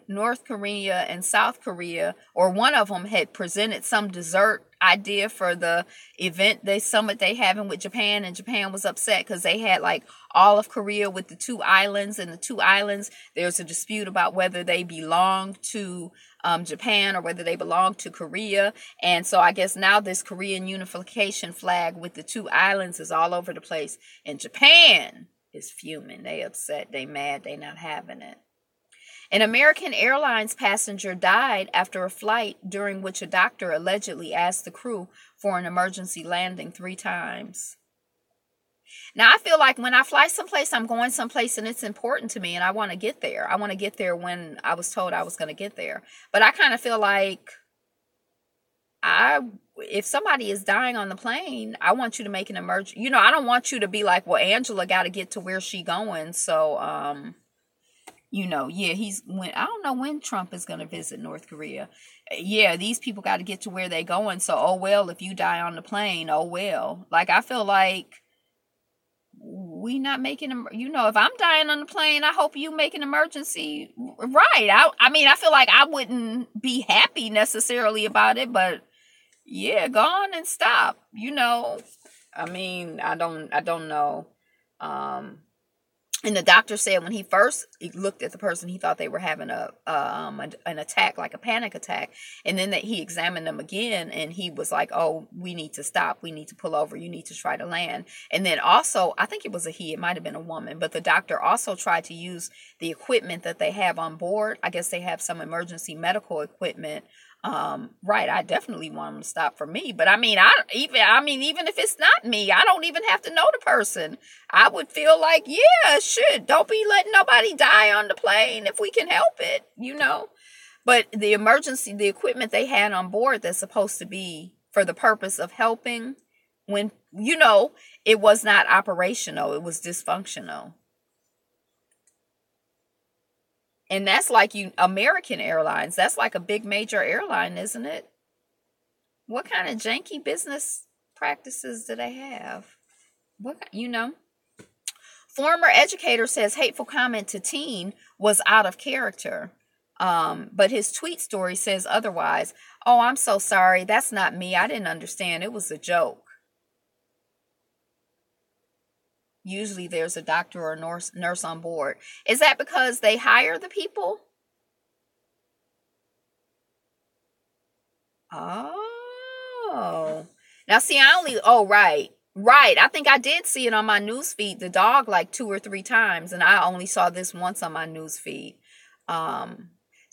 North Korea and South Korea, or one of them, had presented some dessert idea for the event, the summit they having with Japan, and Japan was upset because they had like all of Korea with the 2 islands, and the 2 islands, there's a dispute about whether they belong to Japan or whether they belong to Korea. And so I guess now this Korean unification flag with the 2 islands is all over the place, and Japan is fuming. They upset, they mad, they not having it. An American Airlines passenger died after a flight during which a doctor allegedly asked the crew for an emergency landing 3 times. Now, I feel like when I fly someplace, I'm going someplace and it's important to me and I want to get there. I want to get there when I was told I was going to get there. But I kind of feel like if somebody is dying on the plane, I want you to make an emergency. I don't want you to be like, well, Angela got to get to where she going. So, yeah, I don't know when Trump is going to visit North Korea. Yeah, these people got to get to where they going. So, oh, well, if you die on the plane, oh, well. Like, I feel like we not making them, if I'm dying on the plane, I hope you make an emergency. Right. I feel like I wouldn't be happy necessarily about it, but yeah, go on and stop, I don't know. And the doctor said when he first looked at the person, he thought they were having an attack, like a panic attack. And then he examined them again, and he was like, "Oh, we need to stop. We need to pull over. You need to try to land." And then also, I think it was it might have been a woman, but the doctor also tried to use the equipment that they have on board. I guess they have some emergency medical equipment. Right. I definitely want them to stop for me. But even if it's not me, I don't even have to know the person. I would feel like, yeah, shit, don't be letting nobody die on the plane if we can help it, But the equipment they had on board that's supposed to be for the purpose of helping, when, it was not operational, it was dysfunctional. And that's like American Airlines. That's like a big major airline, isn't it? What kind of janky business practices do they have? Former educator says hateful comment to teen was out of character. But his tweet story says otherwise. Oh, I'm so sorry. That's not me. I didn't understand. It was a joke. Usually there's a doctor or nurse on board. Is that because they hire the people? Oh. Now, see, right. I think I did see it on my news feed, the dog, like 2 or 3 times, and I only saw this once on my news feed. So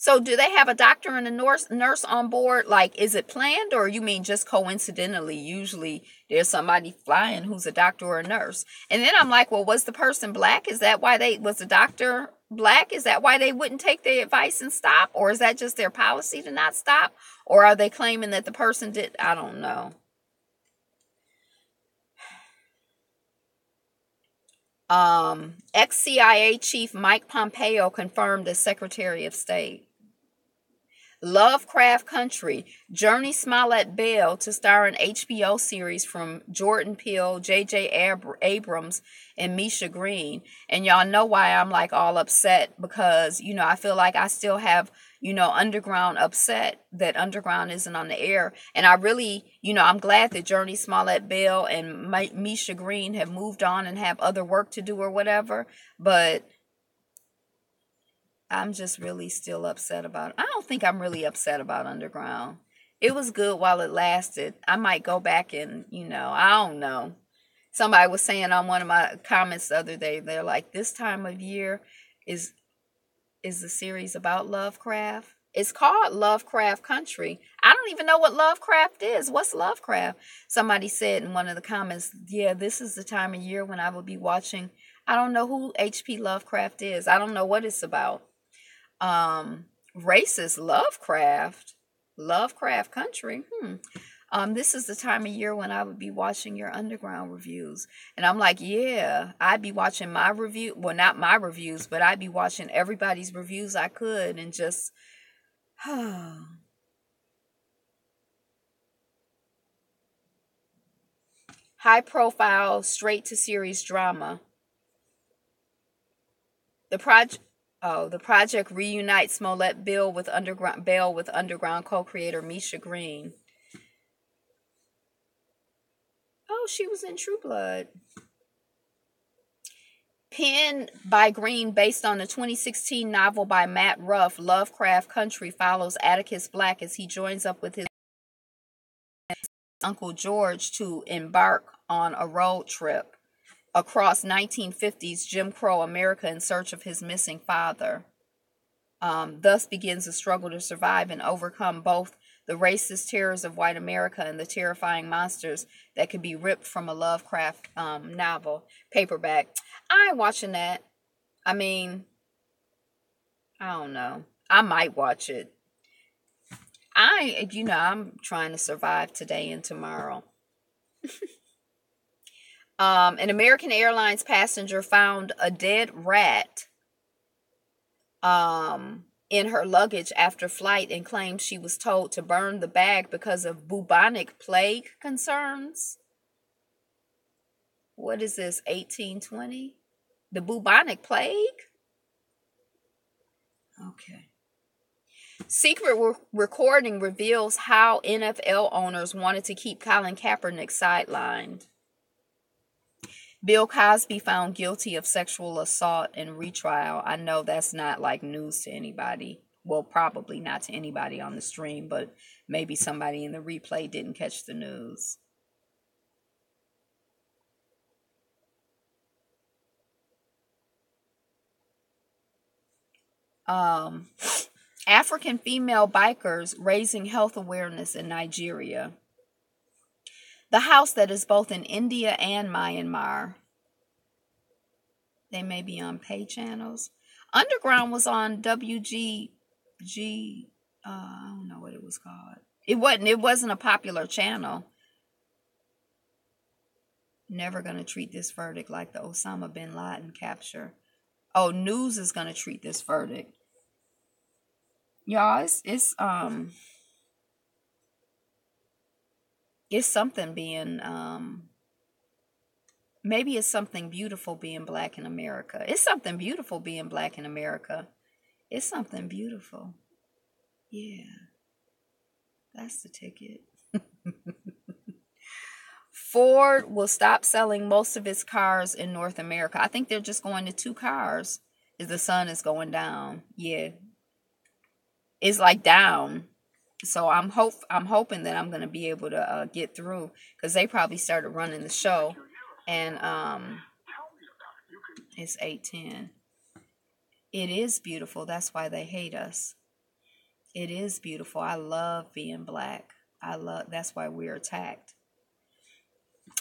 So do they have a doctor and a nurse on board? Like, is it planned, or you mean just coincidentally? Usually there's somebody flying who's a doctor or a nurse. And then I'm like, well, was the person black? Is that why was the doctor black? Is that why they wouldn't take their advice and stop? Or is that just their policy to not stop? Or are they claiming that the person did? I don't know. Ex-CIA chief Mike Pompeo confirmed as Secretary of State. Lovecraft Country, Journey Smollett Bell to star in HBO series from Jordan Peele, J.J. Abrams, and Misha Green. And y'all know why I'm like all upset, because, you know, I feel like I still have, you know, Underground upset that Underground isn't on the air. And I really, you know, I'm glad that Journey Smollett Bell and Misha Green have moved on and have other work to do or whatever. But I'm just really still upset about it. I don't think I'm really upset about Underground. It was good while it lasted. I might go back and, you know, I don't know. Somebody was saying on one of my comments the other day, they're like, this time of year is the series about Lovecraft. It's called Lovecraft Country. I don't even know what Lovecraft is. What's Lovecraft? Somebody said in one of the comments, yeah, this is the time of year when I would be watching. I don't know who H.P. Lovecraft is. I don't know what it's about. Racist Lovecraft Country. This is the time of year when I would be watching your Underground reviews. And I'm like, yeah, I'd be watching my review. Well, not my reviews, but I'd be watching everybody's reviews I could and just, high profile, straight to series drama. The project reunites Smollett Bell with Underground co-creator Misha Green. Oh, she was in True Blood. Penned by Green based on the 2016 novel by Matt Ruff, Lovecraft Country follows Atticus Black as he joins up with his Uncle George to embark on a road trip across 1950s Jim Crow America in search of his missing father. Thus begins a struggle to survive and overcome both the racist terrors of white America and the terrifying monsters that could be ripped from a Lovecraft novel paperback. I ain't watching that. I mean, I don't know. I might watch it. I'm trying to survive today and tomorrow. An American Airlines passenger found a dead rat in her luggage after flight and claimed she was told to burn the bag because of bubonic plague concerns. What is this, 1820? The bubonic plague? Okay. Secret recording reveals how NFL owners wanted to keep Colin Kaepernick sidelined. Bill Cosby found guilty of sexual assault in retrial. I know that's not like news to anybody. Well, probably not to anybody on the stream, but maybe somebody in the replay didn't catch the news. African female bikers raising health awareness in Nigeria. The house that is both in India and Myanmar. They may be on pay channels. Underground was on WGG. I don't know what it was called. It wasn't a popular channel. Never going to treat this verdict like the Osama bin Laden capture. Oh, News is going to treat this verdict. Y'all, it's something being maybe it's something beautiful being black in America. It's something beautiful being black in America. It's something beautiful. Yeah. That's the ticket. Ford will stop selling most of its cars in North America. I think they're just going to 2 cars as the sun is going down. Yeah. It's like down. So I'm hoping that I'm going to be able to get through, because they probably started running the show, and it's 8:10. It is beautiful. That's why they hate us. It is beautiful. I love being black. That's why we're attacked.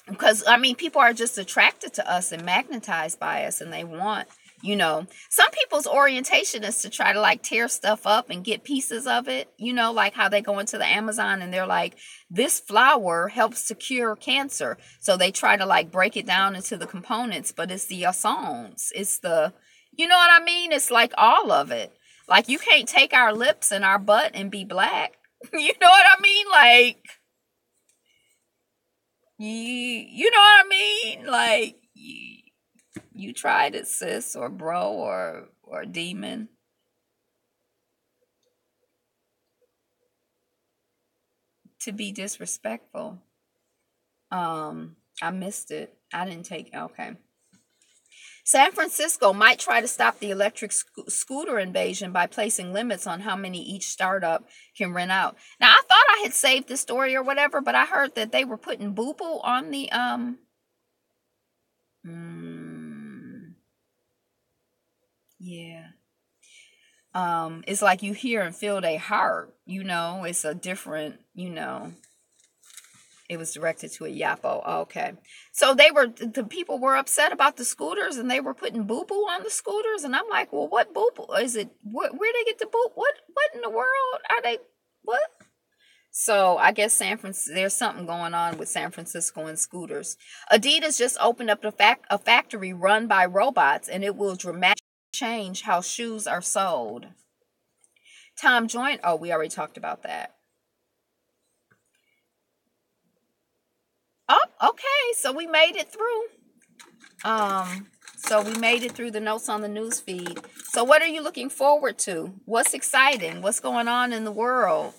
Because, I mean, people are just attracted to us and magnetized by us, and they want, some people's orientation is to try to like tear stuff up and get pieces of it, like how they go into the Amazon and they're like, this flower helps to cure cancer. So they try to like break it down into the components, but it's the essence. It's the, you know what I mean? It's like all of it. Like, you can't take our lips and our butt and be black. You know what I mean? Like, you know what I mean? Like, you tried it, sis, or bro, or demon. To be disrespectful. I missed it. I didn't take, okay. San Francisco might try to stop the electric scooter invasion by placing limits on how many each startup can rent out. Now, I thought I had saved the story or whatever, but I heard that they were putting boo-boo on the, yeah. It's like you hear and feel their heart, it's a different, it was directed to a Yapo. Oh, okay. So the people were upset about the scooters and they were putting boo-boo on the scooters. And I'm like, well, what boo-boo is it? Where they get the boo? What in the world are they? What? So I guess there's something going on with San Francisco and scooters. Adidas just opened up a factory run by robots, and it will dramatically change how shoes are sold. Tom Joyner, we already talked about that. Oh, okay. So we made it through. So we made it through the notes on the news feed. So what are you looking forward to? What's exciting? What's going on in the world?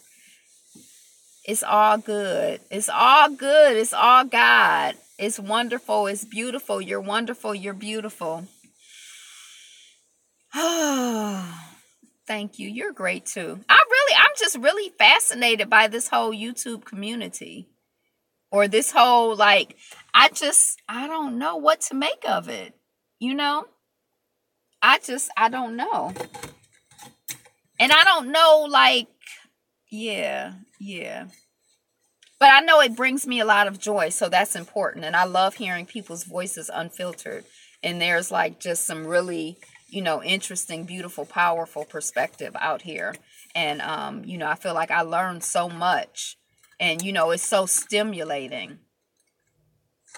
It's all good. It's all good. It's all God. It's wonderful. It's beautiful. You're wonderful. You're beautiful. Thank you. You're great too. I'm just really fascinated by this whole YouTube community. Or this whole, like, I don't know what to make of it. I don't know. And I don't know, like, yeah. But I know it brings me a lot of joy, so that's important. And I love hearing people's voices unfiltered. And there's, like, just some really, interesting, beautiful, powerful perspective out here. And, I feel like I learned so much. And, it's so stimulating.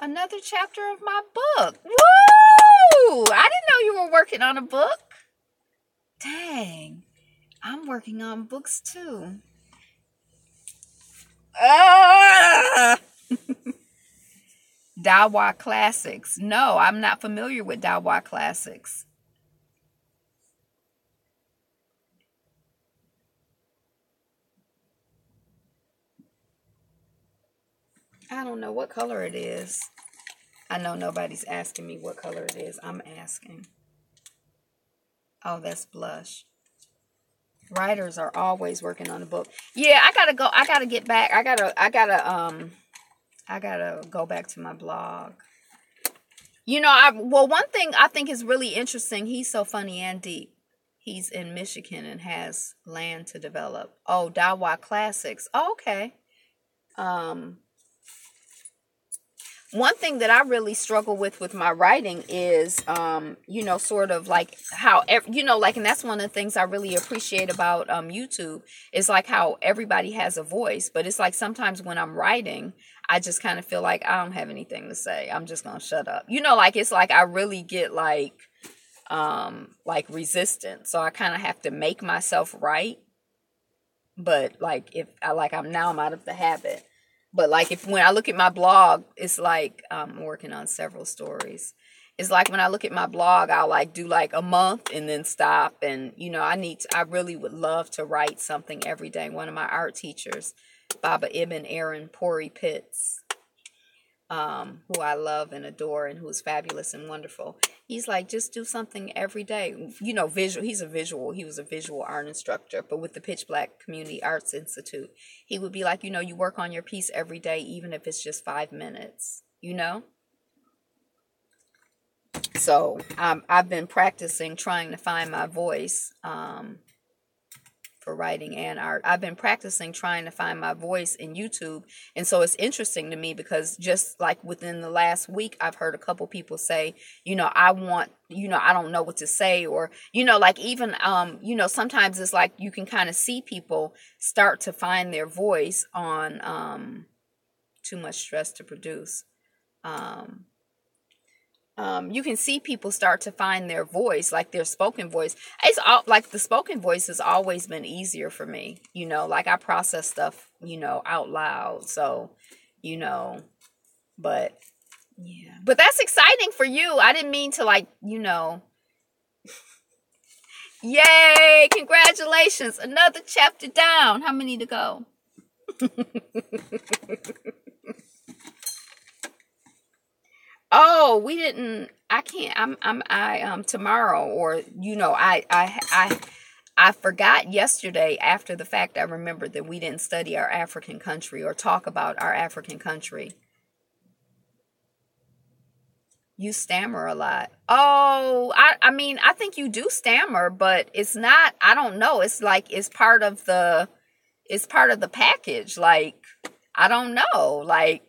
Another chapter of my book. Woo! I didn't know you were working on a book. Dang. I'm working on books too. Dawa Classics. No, I'm not familiar with Dawa Classics. I don't know what color it is. I know nobody's asking me what color it is. I'm asking. Oh, that's blush. Writers are always working on a book. Yeah, I gotta go. I gotta get back. I gotta go back to my blog. One thing I think is really interesting. He's so funny and deep. He's in Michigan and has land to develop. Oh, Dawa Classics. Oh, okay. One thing that I really struggle with my writing is, sort of like how, like, and that's one of the things I really appreciate about YouTube is like how everybody has a voice, but it's like sometimes when I'm writing, I just kind of feel like I don't have anything to say. I'm just going to shut up. Like, it's like I really get like resistant. So I kind of have to make myself write. But like, I'm out of the habit. But like when I look at my blog, it's like I'm working on several stories. It's like when I look at my blog, I'll like do like a month and then stop. And, I really would love to write something every day. One of my art teachers, Baba Ibn Aaron Pori Pitts, who I love and adore and who's fabulous and wonderful. He's like, just do something every day. Visual. He was a visual art instructor, but with the Pitch Black Community Arts Institute, he would be like, you work on your piece every day, even if it's just 5 minutes, So I've been practicing trying to find my voice for for writing and art. I've been practicing trying to find my voice in YouTube. And so it's interesting to me because just like within the last week, I've heard a couple people say, I want, I don't know what to say, or, like even, sometimes it's like you can kind of see people start to find their voice on Too Much Stress to Produce. You can see people start to find their voice, like their spoken voice. It's all like the spoken voice has always been easier for me, like I process stuff, out loud. So, but yeah, but that's exciting for you. I didn't mean to yay, congratulations. Another chapter down. How many to go? Oh, we didn't. I can't. Tomorrow, or I forgot yesterday. After the fact, I remembered that we didn't study our African country or talk about our African country. You stammer a lot. Oh, I mean, I think you do stammer, but it's not. I don't know. It's like it's part of the package. Like I don't know. Like.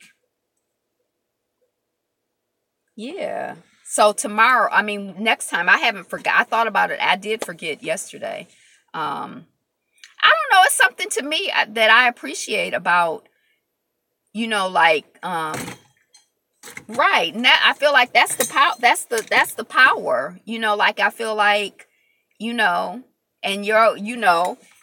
Yeah. So tomorrow, next time, I haven't forgot. I thought about it. I did forget yesterday. I don't know. It's something to me that I appreciate about, right. Now I feel like that's the power. That's the power, like I feel like, and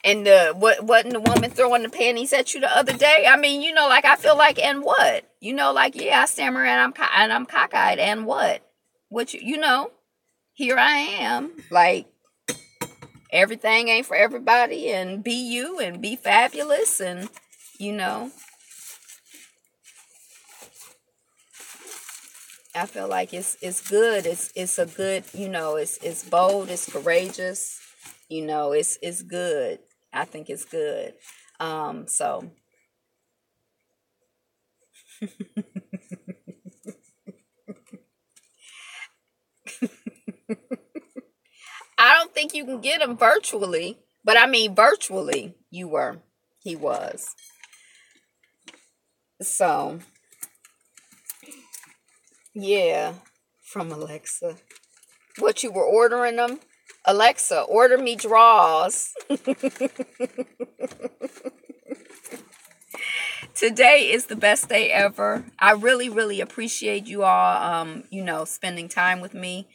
and wasn't the woman throwing the panties at you the other day? Like I feel like, and what? Like, yeah, I stammer and I'm cockeyed, and what? What here I am. Like everything ain't for everybody, and be you and be fabulous, and I feel like it's good. It's a good, it's bold, it's courageous, it's good. I think it's good. So I don't think you can get him virtually, but virtually he was. So yeah, from Alexa. What, you were ordering them? Alexa, order me drawers. Today is the best day ever. I really, really appreciate you all, spending time with me.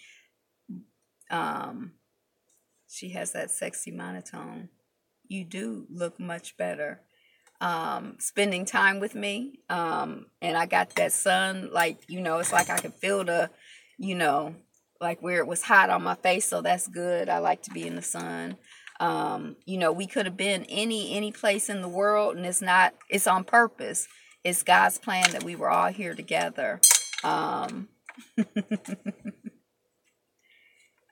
She has that sexy monotone. You do look much better. Spending time with me. And I got that sun, it's like I can feel the, like where it was hot on my face. So that's good. I like to be in the sun. We could have been any place in the world, and it's on purpose. It's God's plan that we were all here together.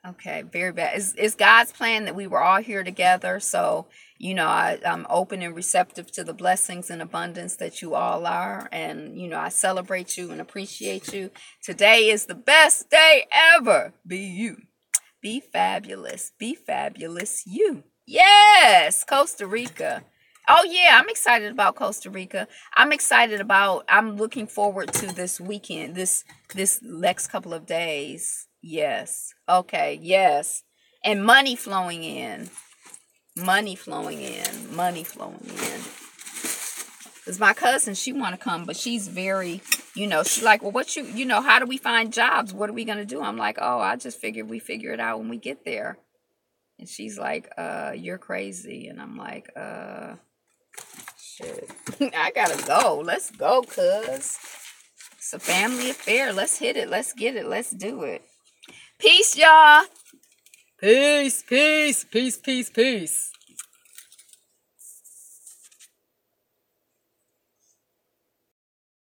Okay, very bad. It's God's plan that we were all here together. So, I'm open and receptive to the blessings and abundance that you all are. And, I celebrate you and appreciate you. Today is the best day ever. Be you. Be fabulous. Be fabulous you. Yes, Costa Rica. Oh, yeah, I'm excited about Costa Rica. I'm looking forward to this weekend, this next couple of days. Yes. Okay, yes. And money flowing in. Money flowing in. Money flowing in. Because my cousin, she want to come, but she's very, she's like, well, how do we find jobs? What are we going to do? I'm like, oh, I just figured we figure it out when we get there. And she's like, you're crazy. And I'm like, shit. I got to go. Let's go, cuz. It's a family affair. Let's hit it. Let's get it. Let's do it. Peace, y'all. Peace, peace, peace, peace, peace.